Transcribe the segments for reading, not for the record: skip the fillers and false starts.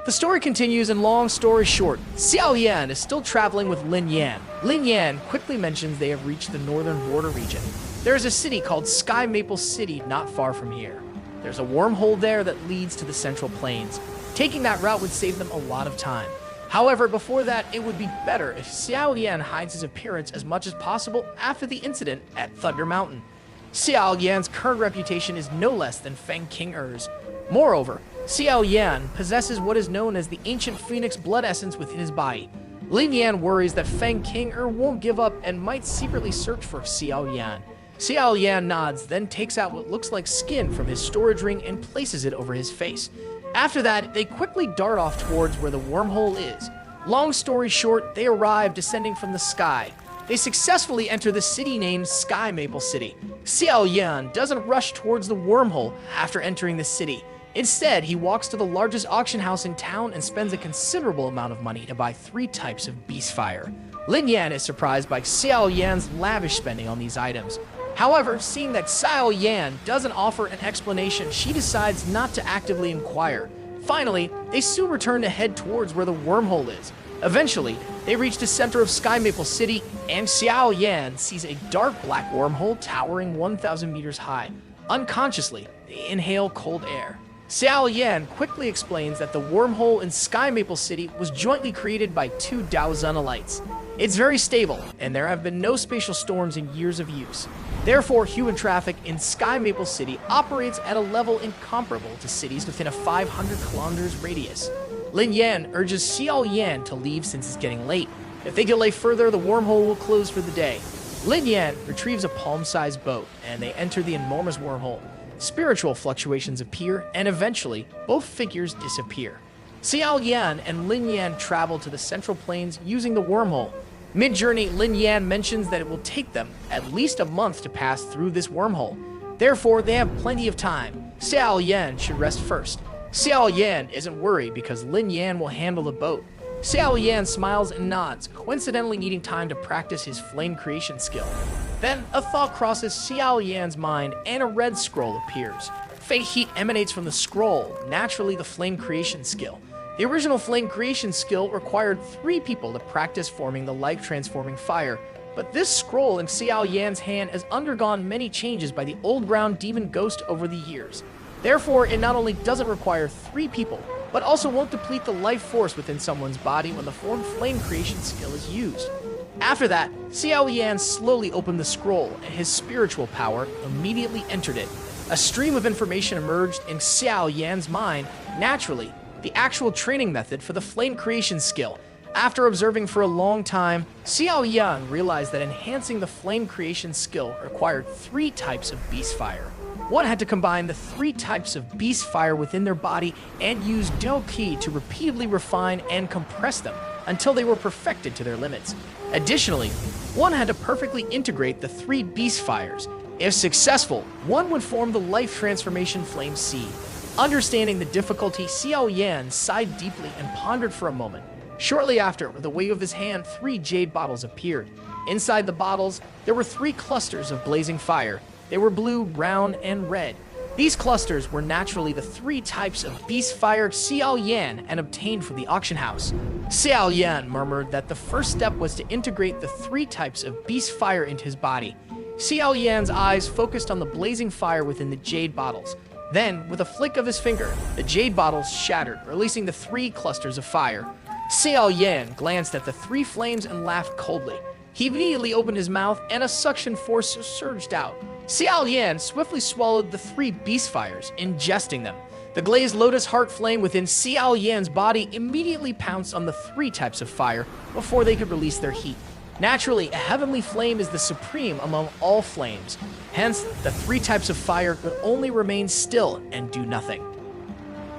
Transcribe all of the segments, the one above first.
The story continues, and long story short, Xiao Yan is still traveling with Lin Yan. Lin Yan quickly mentions they have reached the northern border region. There is a city called Sky Maple City not far from here. There's a wormhole there that leads to the Central Plains. Taking that route would save them a lot of time. However, before that, it would be better if Xiao Yan hides his appearance as much as possible after the incident at Thunder Mountain. Xiao Yan's current reputation is no less than Feng King Er's. Moreover, Xiao Yan possesses what is known as the ancient phoenix blood essence within his body. Lin Yan worries that Feng King won't give up and might secretly search for Xiao Yan. Xiao Yan nods, then takes out what looks like skin from his storage ring and places it over his face. After that, they quickly dart off towards where the wormhole is. Long story short, they arrive descending from the sky. They successfully enter the city named Sky Maple City. Xiao Yan doesn't rush towards the wormhole after entering the city. Instead, he walks to the largest auction house in town and spends a considerable amount of money to buy 3 types of beast fire. Lin Yan is surprised by Xiao Yan's lavish spending on these items. However, seeing that Xiao Yan doesn't offer an explanation, she decides not to actively inquire. Finally, they soon return to head towards where the wormhole is. Eventually, they reach the center of Sky Maple City, and Xiao Yan sees a dark black wormhole towering 1,000 meters high. Unconsciously, they inhale cold air. Xiao Yan quickly explains that the wormhole in Sky Maple City was jointly created by 2 Dao Zunalites. It's very stable, and there have been no spatial storms in years of use. Therefore, human traffic in Sky Maple City operates at a level incomparable to cities within a 500 kilometers radius. Lin Yan urges Xiao Yan to leave since it's getting late. If they delay further, the wormhole will close for the day. Lin Yan retrieves a palm-sized boat, and they enter the enormous wormhole. Spiritual fluctuations appear, and eventually, both figures disappear. Xiao Yan and Lin Yan travel to the Central Plains using the wormhole. Mid-journey, Lin Yan mentions that it will take them at least a month to pass through this wormhole. Therefore, they have plenty of time. Xiao Yan should rest first. Xiao Yan isn't worried because Lin Yan will handle the boat. Xiao Yan smiles and nods, coincidentally needing time to practice his flame creation skill. Then, a thought crosses Xiao Yan's mind and a red scroll appears. Faint heat emanates from the scroll, naturally the flame creation skill. The original flame creation skill required 3 people to practice forming the life-transforming fire, but this scroll in Xiao Yan's hand has undergone many changes by the old ground demon ghost over the years. Therefore, it not only doesn't require 3 people, but also won't deplete the life force within someone's body when the formed flame creation skill is used. After that, Xiao Yan slowly opened the scroll, and his spiritual power immediately entered it. A stream of information emerged in Xiao Yan's mind, naturally, the actual training method for the flame creation skill. After observing for a long time, Xiao Yan realized that enhancing the flame creation skill required 3 types of beast fire. One had to combine the 3 types of beast fire within their body and use Dao Qi to repeatedly refine and compress them until they were perfected to their limits. Additionally, one had to perfectly integrate the 3 beast fires. If successful, one would form the life transformation flame seed. Understanding the difficulty, Xiao Yan sighed deeply and pondered for a moment. Shortly after, with a wave of his hand, 3 jade bottles appeared. Inside the bottles, there were 3 clusters of blazing fire. They were blue, brown, and red. These clusters were naturally the 3 types of beast fire Xiao Yan had obtained from the auction house. Xiao Yan murmured that the first step was to integrate the 3 types of beast fire into his body. Xiao Yan's eyes focused on the blazing fire within the jade bottles. Then, with a flick of his finger, the jade bottles shattered, releasing the 3 clusters of fire. Xiao Yan glanced at the 3 flames and laughed coldly. He immediately opened his mouth, and a suction force surged out. Xiao Yan swiftly swallowed the 3 beast fires, ingesting them. The glazed lotus heart flame within Xiao Yan's body immediately pounced on the 3 types of fire before they could release their heat. Naturally, a heavenly flame is the supreme among all flames. Hence, the 3 types of fire could only remain still and do nothing.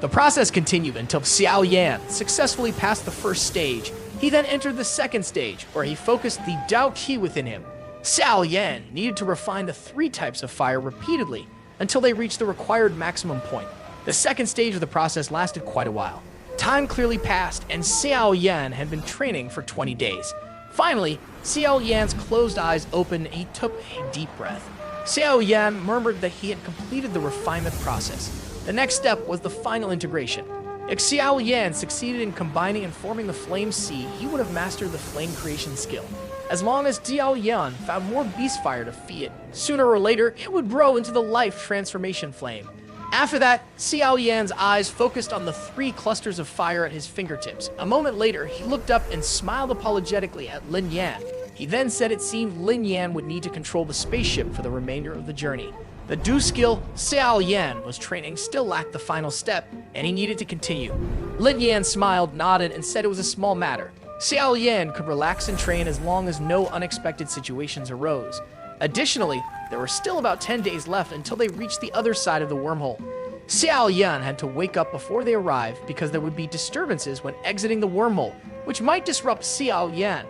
The process continued until Xiao Yan successfully passed the first stage. He then entered the second stage, where he focused the Dao Qi within him. Xiao Yan needed to refine the 3 types of fire repeatedly until they reached the required maximum point. The second stage of the process lasted quite a while. Time clearly passed, and Xiao Yan had been training for 20 days. Finally, Xiao Yan's closed eyes opened and he took a deep breath. Xiao Yan murmured that he had completed the refinement process. The next step was the final integration. If Xiao Yan succeeded in combining and forming the Flame Sea, he would have mastered the flame creation skill. As long as Xiao Yan found more beast fire to feed it, sooner or later it would grow into the life transformation flame. After that, Xiao Yan's eyes focused on the 3 clusters of fire at his fingertips. A moment later, he looked up and smiled apologetically at Lin Yan. He then said it seemed Lin Yan would need to control the spaceship for the remainder of the journey. The Do skill Xiao Yan was training still lacked the final step, and he needed to continue. Lin Yan smiled, nodded, and said it was a small matter. Xiao Yan could relax and train as long as no unexpected situations arose. Additionally, there were still about 10 days left until they reached the other side of the wormhole. Xiao Yan had to wake up before they arrived because there would be disturbances when exiting the wormhole, which might disrupt Xiao Yan.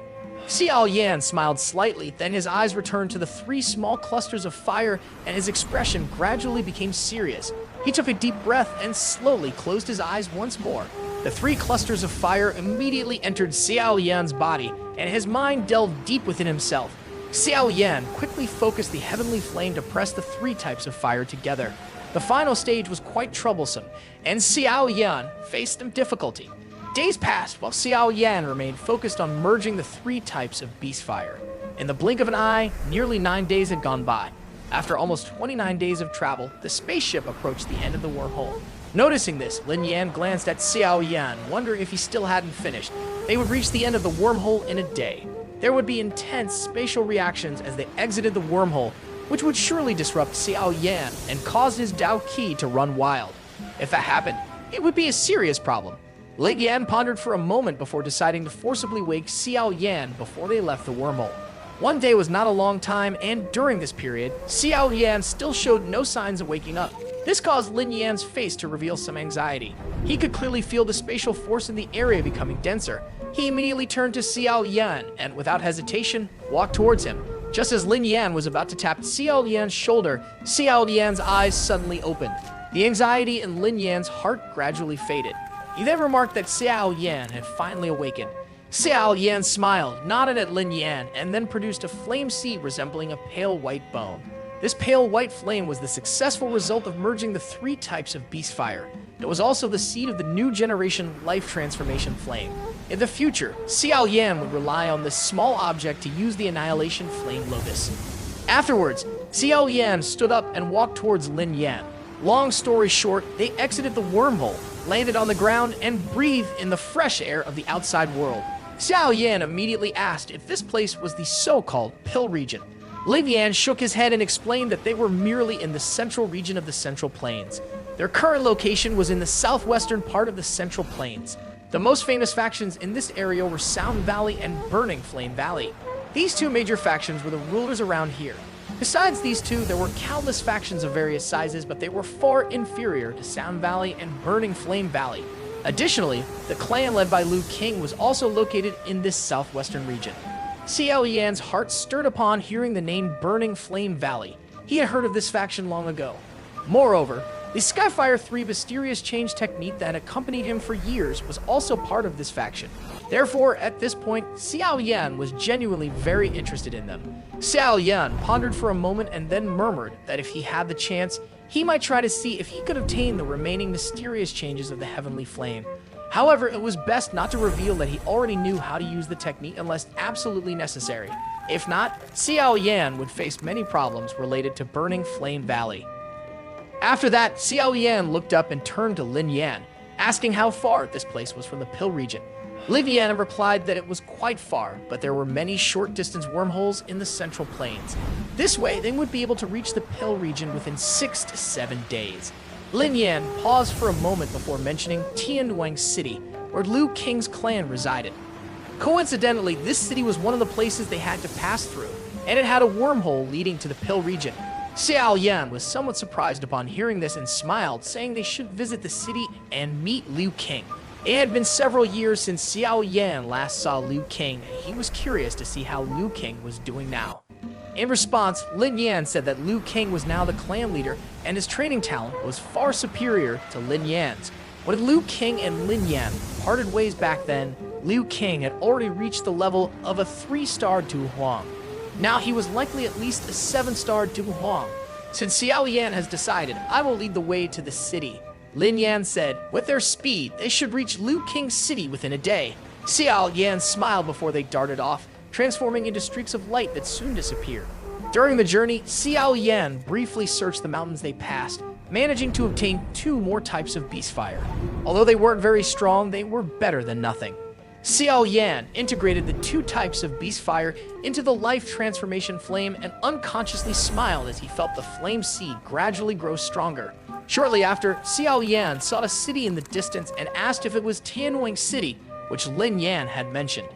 Xiao Yan smiled slightly, then his eyes returned to the 3 small clusters of fire and his expression gradually became serious. He took a deep breath and slowly closed his eyes once more. The 3 clusters of fire immediately entered Xiao Yan's body, and his mind delved deep within himself. Xiao Yan quickly focused the heavenly flame to press the 3 types of fire together. The final stage was quite troublesome, and Xiao Yan faced some difficulty. Days passed while Xiao Yan remained focused on merging the 3 types of beast fire. In the blink of an eye, nearly 9 days had gone by. After almost 29 days of travel, the spaceship approached the end of the wormhole. Noticing this, Lin Yan glanced at Xiao Yan, wondering if he still hadn't finished. They would reach the end of the wormhole in a day. There would be intense spatial reactions as they exited the wormhole, which would surely disrupt Xiao Yan and cause his Dao Qi to run wild. If that happened, it would be a serious problem. Lin Yan pondered for a moment before deciding to forcibly wake Xiao Yan before they left the wormhole. One day was not a long time, and during this period, Xiao Yan still showed no signs of waking up. This caused Lin Yan's face to reveal some anxiety. He could clearly feel the spatial force in the area becoming denser. He immediately turned to Xiao Yan and, without hesitation, walked towards him. Just as Lin Yan was about to tap Xiao Yan's shoulder, Xiao Yan's eyes suddenly opened. The anxiety in Lin Yan's heart gradually faded. He then remarked that Xiao Yan had finally awakened. Xiao Yan smiled, nodded at Lin Yan, and then produced a flame seed resembling a pale white bone. This pale white flame was the successful result of merging the 3 types of beast fire. It was also the seed of the new generation life transformation flame. In the future, Xiao Yan would rely on this small object to use the annihilation flame lotus. Afterwards, Xiao Yan stood up and walked towards Lin Yan. Long story short, they exited the wormhole, landed on the ground, and breathed in the fresh air of the outside world. Xiao Yan immediately asked if this place was the so-called Pill region. Lin Yan shook his head and explained that they were merely in the central region of the Central Plains. Their current location was in the southwestern part of the Central Plains. The most famous factions in this area were Sound Valley and Burning Flame Valley. These 2 major factions were the rulers around here. Besides these 2, there were countless factions of various sizes, but they were far inferior to Sound Valley and Burning Flame Valley. Additionally, the clan led by Liu King was also located in this southwestern region. Xiao Yan's heart stirred upon hearing the name Burning Flame Valley. He had heard of this faction long ago. Moreover, the Skyfire 3 mysterious change technique that accompanied him for years was also part of this faction. Therefore, at this point, Xiao Yan was genuinely very interested in them. Xiao Yan pondered for a moment and then murmured that if he had the chance, he might try to see if he could obtain the remaining mysterious changes of the Heavenly Flame. However, it was best not to reveal that he already knew how to use the technique unless absolutely necessary. If not, Xiao Yan would face many problems related to Burning Flame Valley. After that, Xiao Yan looked up and turned to Lin Yan, asking how far this place was from the Pill region. Lin Yan replied that it was quite far, but there were many short-distance wormholes in the Central Plains. This way, they would be able to reach the Pill region within 6 to 7 days. Lin Yan paused for a moment before mentioning Tian City, where Liu King's clan resided. Coincidentally, this city was one of the places they had to pass through, and it had a wormhole leading to the Pill region. Xiao Yan was somewhat surprised upon hearing this and smiled, saying they should visit the city and meet Liu King. It had been several years since Xiao Yan last saw Liu King, and he was curious to see how Liu King was doing now. In response, Lin Yan said that Liu King was now the clan leader, and his training talent was far superior to Lin Yan's. When Liu King and Lin Yan parted ways back then, Liu King had already reached the level of a 3-star Du Huang. Now he was likely at least a 7-star Du Huang. Since Xiao Yan has decided, I will lead the way to the city. Lin Yan said, with their speed, they should reach Liu King's city within a day. Xiao Yan smiled before they darted off, transforming into streaks of light that soon disappeared. During the journey, Xiao Yan briefly searched the mountains they passed, managing to obtain 2 more types of beast fire. Although they weren't very strong, they were better than nothing. Xiao Yan integrated the 2 types of beast fire into the life transformation flame and unconsciously smiled as he felt the flame seed gradually grow stronger. Shortly after, Xiao Yan saw a city in the distance and asked if it was Tian City, which Lin Yan had mentioned.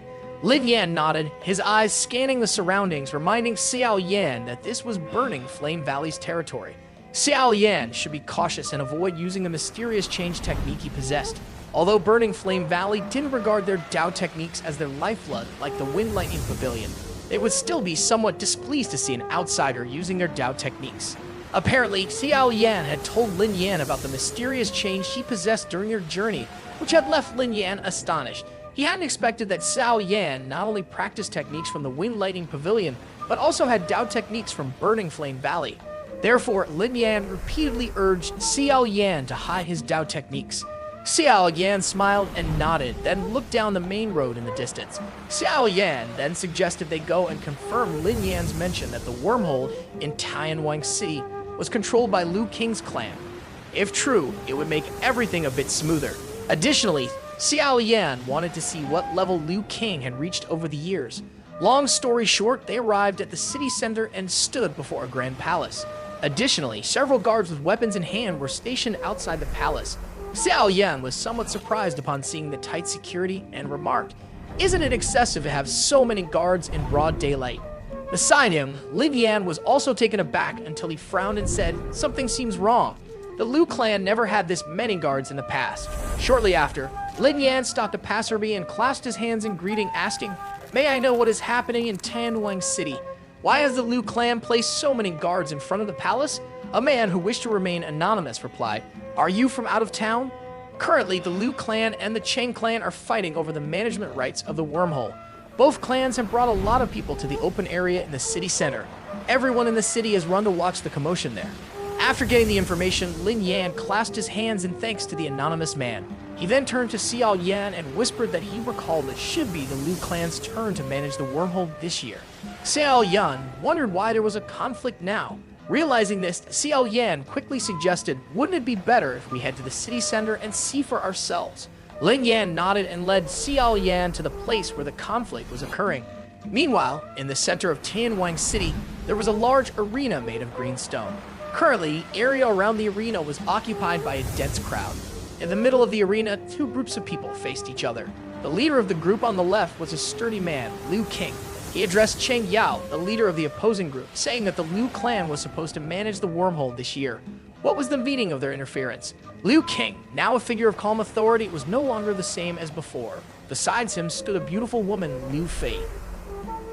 Lin Yan nodded, his eyes scanning the surroundings, reminding Xiao Yan that this was Burning Flame Valley's territory. Xiao Yan should be cautious and avoid using the mysterious change technique he possessed. Although Burning Flame Valley didn't regard their Dao techniques as their lifeblood like the Wind Lightning Pavilion, they would still be somewhat displeased to see an outsider using their Dao techniques. Apparently, Xiao Yan had told Lin Yan about the mysterious change he possessed during their journey, which had left Lin Yan astonished. He hadn't expected that Xiao Yan not only practiced techniques from the Wind Lightning Pavilion, but also had Dao techniques from Burning Flame Valley. Therefore, Lin Yan repeatedly urged Xiao Yan to hide his Dao techniques. Xiao Yan smiled and nodded, then looked down the main road in the distance. Xiao Yan then suggested they go and confirm Lin Yan's mention that the wormhole in Tian City was controlled by Liu King's clan. If true, it would make everything a bit smoother. Additionally, Xiao Yan wanted to see what level Liu King had reached over the years. Long story short, they arrived at the city center and stood before a grand palace. Additionally, several guards with weapons in hand were stationed outside the palace. Xiao Yan was somewhat surprised upon seeing the tight security and remarked, "Isn't it excessive to have so many guards in broad daylight?" Beside him, Lin Yan was also taken aback until he frowned and said, "Something seems wrong. The Liu clan never had this many guards in the past." Shortly after, Lin Yan stopped a passerby and clasped his hands in greeting, asking, "May I know what is happening in Tian City? Why has the Liu clan placed so many guards in front of the palace?" A man who wished to remain anonymous replied, "Are you from out of town?" Currently, the Liu clan and the Cheng clan are fighting over the management rights of the wormhole. Both clans have brought a lot of people to the open area in the city center. Everyone in the city has run to watch the commotion there. After getting the information, Lin Yan clasped his hands in thanks to the anonymous man. He then turned to Xiao Yan and whispered that he recalled it should be the Liu clan's turn to manage the wormhole this year. Xiao Yan wondered why there was a conflict now. Realizing this, Xiao Yan quickly suggested, "Wouldn't it be better if we head to the city center and see for ourselves?" Lin Yan nodded and led Xiao Yan to the place where the conflict was occurring. Meanwhile, in the center of Tian City, there was a large arena made of green stone. Currently, the area around the arena was occupied by a dense crowd. In the middle of the arena, 2 groups of people faced each other. The leader of the group on the left was a sturdy man, Liu King. He addressed Cheng Yao, the leader of the opposing group, saying that the Liu clan was supposed to manage the wormhole this year. What was the meaning of their interference? Liu King, now a figure of calm authority, was no longer the same as before. Besides him stood a beautiful woman, Liu Fei.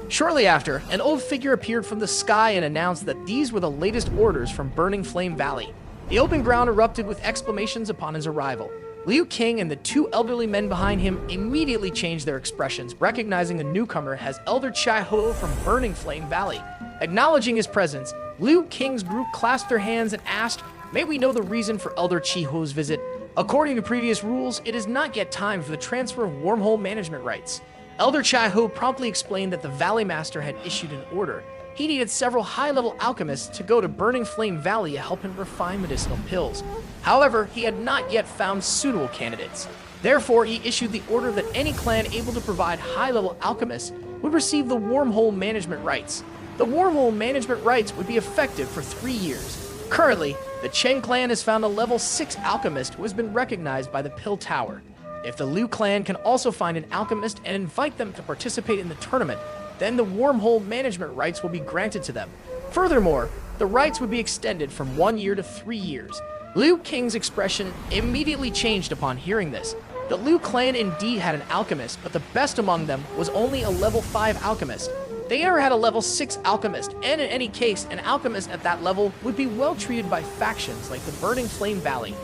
Shortly after, an old figure appeared from the sky and announced that these were the latest orders from Burning Flame Valley. The open ground erupted with exclamations upon his arrival. Liu King and the 2 elderly men behind him immediately changed their expressions, recognizing the newcomer as Elder Chai Ho from Burning Flame Valley. Acknowledging his presence, Liu King's group clasped their hands and asked, "May we know the reason for Elder Chi Ho's visit? According to previous rules, it is not yet time for the transfer of wormhole management rights." Elder Chai Ho promptly explained that the Valley Master had issued an order. He needed several high-level alchemists to go to Burning Flame Valley to help him refine medicinal pills. However, he had not yet found suitable candidates. Therefore, he issued the order that any clan able to provide high-level alchemists would receive the wormhole management rights. The wormhole management rights would be effective for 3 years. Currently, the Cheng clan has found a level 6 alchemist who has been recognized by the Pill Tower. If the Liu clan can also find an alchemist and invite them to participate in the tournament, then the wormhole management rights will be granted to them. Furthermore, the rights would be extended from 1 year to 3 years. Liu King's expression immediately changed upon hearing this. The Liu clan indeed had an alchemist, but the best among them was only a level 5 alchemist. They never had a level 6 alchemist, and in any case, an alchemist at that level would be well treated by factions like the Burning Flame Valley.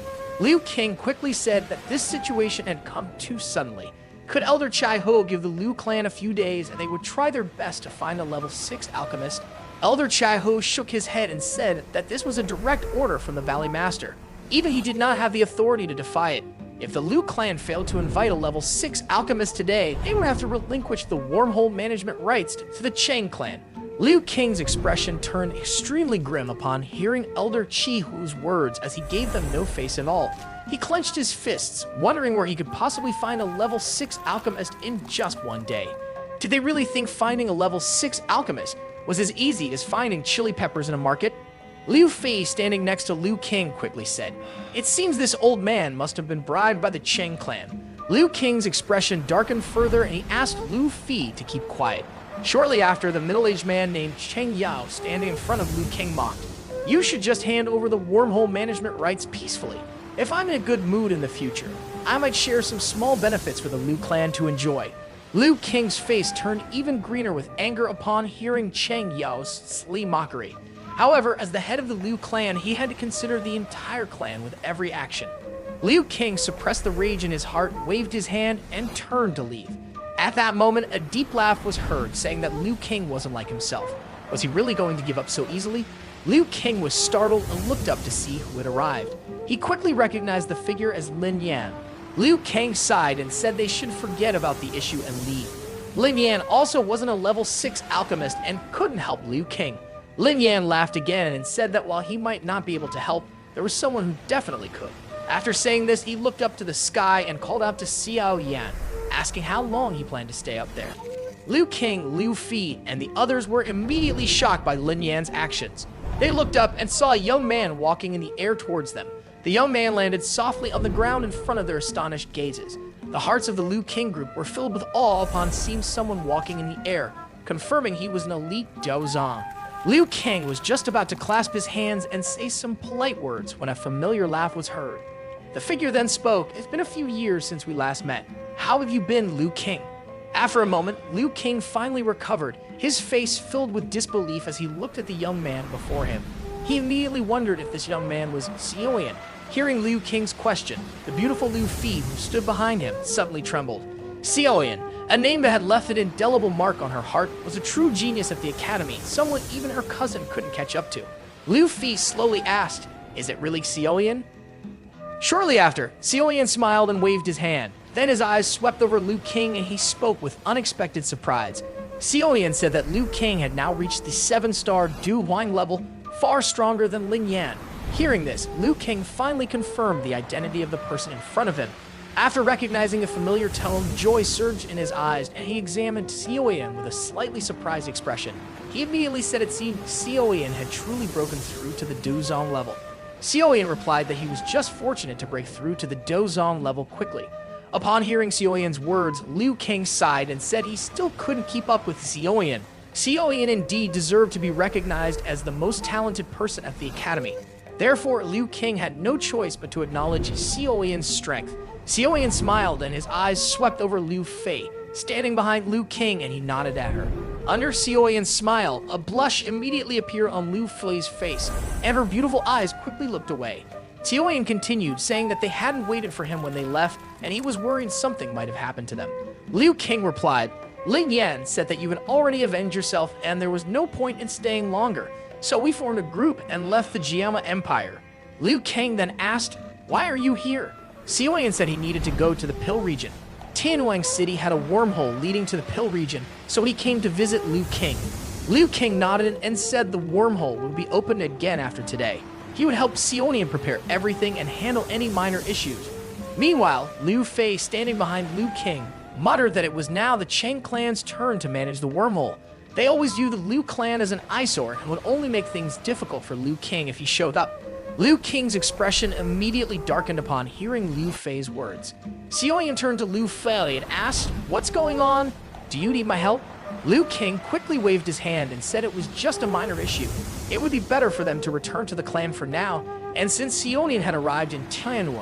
Liu King quickly said that this situation had come too suddenly. Could Elder Chai Ho give the Liu clan a few days and they would try their best to find a level 6 alchemist? Elder Chai Ho shook his head and said that this was a direct order from the Valley Master. Even he did not have the authority to defy it. If the Liu clan failed to invite a level 6 alchemist today, they would have to relinquish the wormhole management rights to the Cheng clan. Liu King's expression turned extremely grim upon hearing Elder Qi Hu's words as he gave them no face at all. He clenched his fists, wondering where he could possibly find a level 6 alchemist in just one day. Did they really think finding a level 6 alchemist was as easy as finding chili peppers in a market? Liu Fei, standing next to Liu King, quickly said, "It seems this old man must have been bribed by the Cheng clan." Liu King's expression darkened further and he asked Liu Fei to keep quiet. Shortly after, the middle-aged man named Cheng Yao, standing in front of Liu King, mocked, "You should just hand over the wormhole management rights peacefully. If I'm in a good mood in the future, I might share some small benefits for the Liu clan to enjoy." Liu King's face turned even greener with anger upon hearing Cheng Yao's sly mockery. However, as the head of the Liu clan, he had to consider the entire clan with every action. Liu King suppressed the rage in his heart, waved his hand, and turned to leave. At that moment, a deep laugh was heard, saying that Liu King wasn't like himself. Was he really going to give up so easily? Liu King was startled and looked up to see who had arrived. He quickly recognized the figure as Lin Yan. Liu King sighed and said they should forget about the issue and leave. Lin Yan also wasn't a level 6 alchemist and couldn't help Liu King. Lin Yan laughed again and said that while he might not be able to help, there was someone who definitely could. After saying this, he looked up to the sky and called out to Xiao Yan, asking how long he planned to stay up there. Liu King, Liu Fei, and the others were immediately shocked by Lin Yan's actions. They looked up and saw a young man walking in the air towards them. The young man landed softly on the ground in front of their astonished gazes. The hearts of the Liu King group were filled with awe upon seeing someone walking in the air, confirming he was an elite Douzong. Liu King was just about to clasp his hands and say some polite words when a familiar laugh was heard. The figure then spoke, "It's been a few years since we last met. How have you been, Liu King?" After a moment, Liu King finally recovered, his face filled with disbelief as he looked at the young man before him. He immediately wondered if this young man was Xiao Yan. Hearing Liu King's question, the beautiful Liu Fei, who stood behind him, suddenly trembled. Xiao Yan, a name that had left an indelible mark on her heart, was a true genius at the academy, someone even her cousin couldn't catch up to. Liu Fei slowly asked, "Is it really Xiao Yan?" Shortly after, Xiao Yan smiled and waved his hand. Then his eyes swept over Liu King and he spoke with unexpected surprise. Xiao Yan said that Liu King had now reached the 7-star Du Huang level, far stronger than Lin Yan. Hearing this, Liu King finally confirmed the identity of the person in front of him. After recognizing a familiar tone, joy surged in his eyes and he examined Xiao Yan with a slightly surprised expression. He immediately said it seemed Xiao Yan had truly broken through to the Douzong level. Xiao Yan replied that he was just fortunate to break through to the Douzong level quickly. Upon hearing Xiao Yan's words, Liu King sighed and said he still couldn't keep up with Xiao Yan. Xiao Yan indeed deserved to be recognized as the most talented person at the academy. Therefore, Liu King had no choice but to acknowledge Xiao Yan's strength. Xiao Yan smiled and his eyes swept over Liu Fei, standing behind Liu King, and he nodded at her. Under Xiao Yan's smile, a blush immediately appeared on Liu Fei's face, and her beautiful eyes quickly looked away. Xiao Yan continued, saying that they hadn't waited for him when they left, and he was worried something might have happened to them. Liu King replied, "Lin Yan said that you had already avenged yourself and there was no point in staying longer, so we formed a group and left the Jiama Empire." Liu King then asked, "Why are you here?" Xiao Yan said he needed to go to the Pill region. Tian City had a wormhole leading to the Pill region, so he came to visit Liu King. Liu King nodded and said the wormhole would be opened again after today. He would help Xiao Yan prepare everything and handle any minor issues. Meanwhile, Liu Fei, standing behind Liu King, muttered that it was now the Cheng clan's turn to manage the wormhole. They always viewed the Liu clan as an eyesore and would only make things difficult for Liu King if he showed up. Liu King's expression immediately darkened upon hearing Liu Fei's words. Xiao Yan turned to Liu Fei and asked, "What's going on? Do you need my help?" Liu King quickly waved his hand and said it was just a minor issue. It would be better for them to return to the clan for now, and since Xiao Yan had arrived in Tian,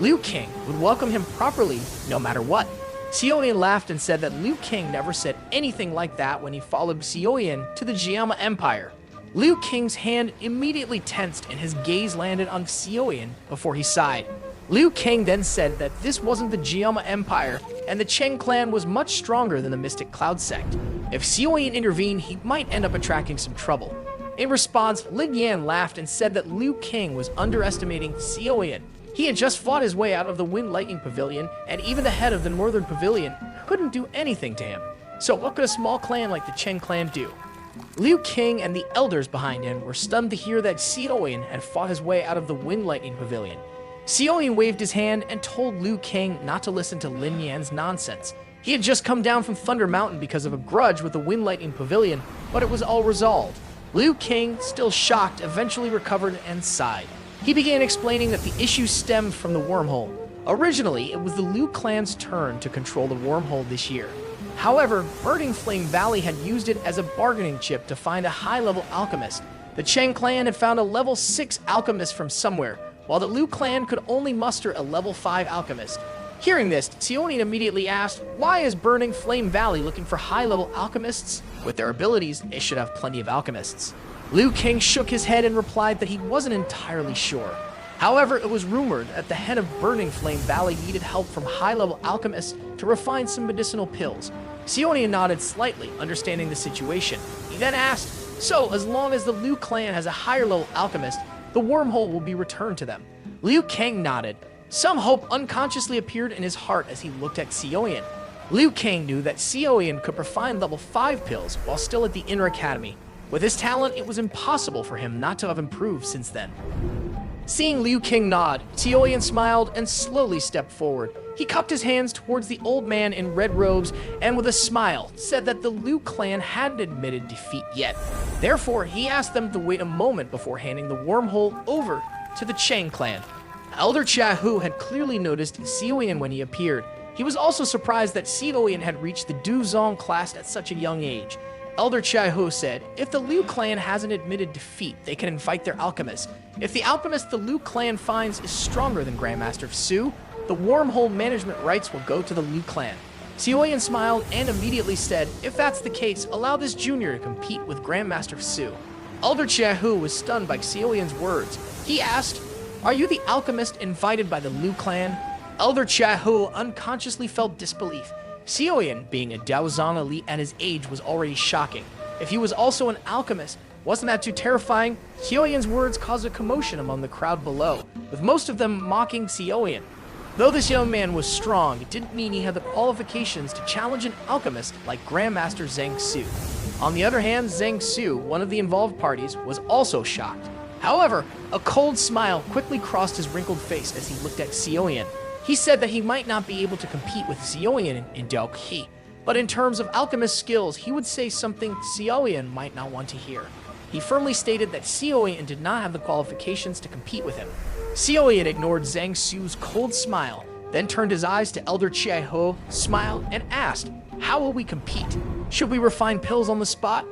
Liu King would welcome him properly no matter what. Xiao Yan laughed and said that Liu King never said anything like that when he followed Xiao Yan to the Jiama Empire. Liu King's hand immediately tensed and his gaze landed on Xiao Yan before he sighed. Liu King then said that this wasn't the Jiama Empire and the Cheng clan was much stronger than the Mystic Cloud sect. If Xiao Yan intervened, he might end up attracting some trouble. In response, Lin Yan laughed and said that Liu King was underestimating Xiao Yan. He had just fought his way out of the Wind Lightning Pavilion, and even the head of the Northern Pavilion couldn't do anything to him. So what could a small clan like the Chen clan do? Liu King and the elders behind him were stunned to hear that Xiao Yan had fought his way out of the Wind Lightning Pavilion. Xiao Yan waved his hand and told Liu King not to listen to Lin Yan's nonsense. He had just come down from Thunder Mountain because of a grudge with the Wind Lightning Pavilion, but it was all resolved. Liu King, still shocked, eventually recovered and sighed. He began explaining that the issue stemmed from the wormhole. Originally, it was the Liu clan's turn to control the wormhole this year. However, Burning Flame Valley had used it as a bargaining chip to find a high-level alchemist. The Chen clan had found a level 6 alchemist from somewhere, while the Liu clan could only muster a level 5 alchemist. Hearing this, Xiao Yan immediately asked, why is Burning Flame Valley looking for high-level alchemists? With their abilities, it should have plenty of alchemists. Liu King shook his head and replied that he wasn't entirely sure. However, it was rumored that the head of Burning Flame Valley needed help from high-level alchemists to refine some medicinal pills. Xiao Yan nodded slightly, understanding the situation. He then asked, so as long as the Liu clan has a higher-level alchemist, the wormhole will be returned to them. Liu King nodded. Some hope unconsciously appeared in his heart as he looked at Xiao Yan. Liu King knew that Xiao Yan could refine level 5 pills while still at the Inner Academy. With his talent, it was impossible for him not to have improved since then. Seeing Liu King nod, Xiao Yan smiled and slowly stepped forward. He cupped his hands towards the old man in red robes and with a smile said that the Liu clan hadn't admitted defeat yet. Therefore, he asked them to wait a moment before handing the wormhole over to the Chen clan. Elder Chahu had clearly noticed Xiao Yan when he appeared. He was also surprised that Xiao Yan had reached the Duzong class at such a young age. Elder Chahu said, if the Liu clan hasn't admitted defeat, they can invite their alchemist. If the alchemist the Liu clan finds is stronger than Grandmaster Su, the wormhole management rights will go to the Liu clan. Xiao Yan smiled and immediately said, if that's the case, allow this junior to compete with Grandmaster Su. Elder Chahu was stunned by Xiao Yan's words. He asked, are you the alchemist invited by the Liu clan? Elder Chahu unconsciously felt disbelief. Xiao Yan, being a Daozan elite at his age, was already shocking. If he was also an alchemist, wasn't that too terrifying? Xiao Yan's words caused a commotion among the crowd below, with most of them mocking Xiao Yan. Though this young man was strong, it didn't mean he had the qualifications to challenge an alchemist like Grandmaster Zhang Su. On the other hand, Zhang Su, one of the involved parties, was also shocked. However, a cold smile quickly crossed his wrinkled face as he looked at Xiao Yan. He said that he might not be able to compete with Xiao Yan in Daoqi, but in terms of alchemist skills, he would say something Xiao Yan might not want to hear. He firmly stated that Xiao Yan did not have the qualifications to compete with him. Xiao Yan ignored Zhang Su's cold smile, then turned his eyes to Elder Chiaho, smiled, and asked, how will we compete? Should we refine pills on the spot?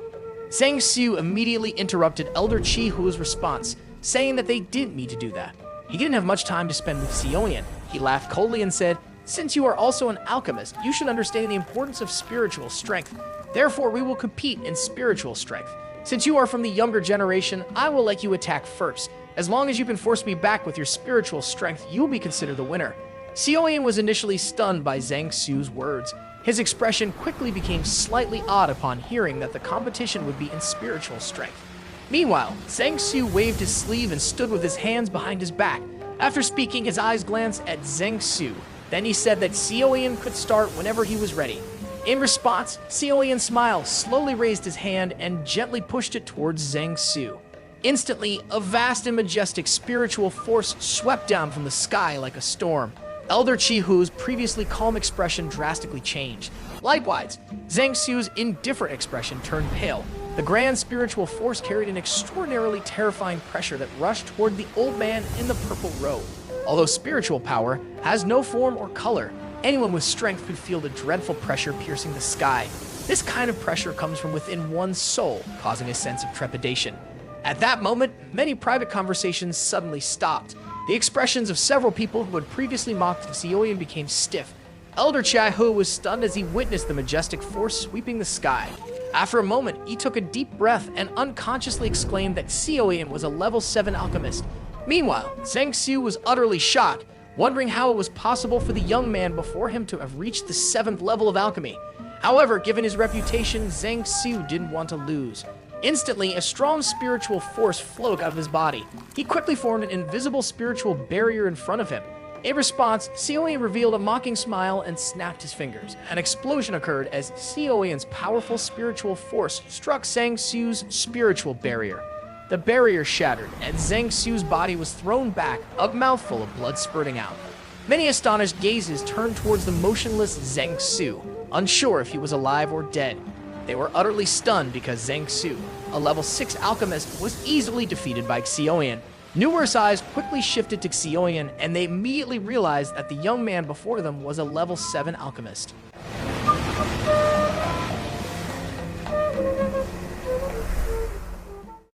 Zhang Su immediately interrupted Elder Chihu's response, saying that they didn't need to do that. He didn't have much time to spend with Xiao Yan. He laughed coldly and said, since you are also an alchemist, you should understand the importance of spiritual strength. Therefore, we will compete in spiritual strength. Since you are from the younger generation, I will let you attack first. As long as you can force me back with your spiritual strength, you will be considered the winner. Xiao Yan was initially stunned by Zhang Su's words. His expression quickly became slightly odd upon hearing that the competition would be in spiritual strength. Meanwhile, Zhang Su waved his sleeve and stood with his hands behind his back. After speaking, his eyes glanced at Zhang Su. Then he said that Xiao Yan could start whenever he was ready. In response, Xiao Yan smiled, slowly raised his hand, and gently pushed it towards Zhang Su. Instantly, a vast and majestic spiritual force swept down from the sky like a storm. Elder Chihu's previously calm expression drastically changed. Likewise, Zhang Su's indifferent expression turned pale. The grand spiritual force carried an extraordinarily terrifying pressure that rushed toward the old man in the purple robe. Although spiritual power has no form or color, anyone with strength could feel the dreadful pressure piercing the sky. This kind of pressure comes from within one's soul, causing a sense of trepidation. At that moment, many private conversations suddenly stopped. The expressions of several people who had previously mocked Xiao Yan became stiff. Elder Chiahu was stunned as he witnessed the majestic force sweeping the sky. After a moment, he took a deep breath and unconsciously exclaimed that Xiao Yan was a level 7 alchemist. Meanwhile, Zhang Su was utterly shocked, wondering how it was possible for the young man before him to have reached the 7th level of alchemy. However, given his reputation, Zhang Su didn't want to lose. Instantly, a strong spiritual force flowed out of his body. He quickly formed an invisible spiritual barrier in front of him. In response, Xiao Yan revealed a mocking smile and snapped his fingers. An explosion occurred as Xiao Yan's powerful spiritual force struck Zhang Xu's spiritual barrier. The barrier shattered, and Zhang Xu's body was thrown back, a mouthful of blood spurting out. Many astonished gazes turned towards the motionless Zhang Xu, unsure if he was alive or dead. They were utterly stunned because Zhang Xu, a level 6 alchemist, was easily defeated by Xiao Yan. Numerous eyes quickly shifted to Xiao Yan, and they immediately realized that the young man before them was a level 7 alchemist.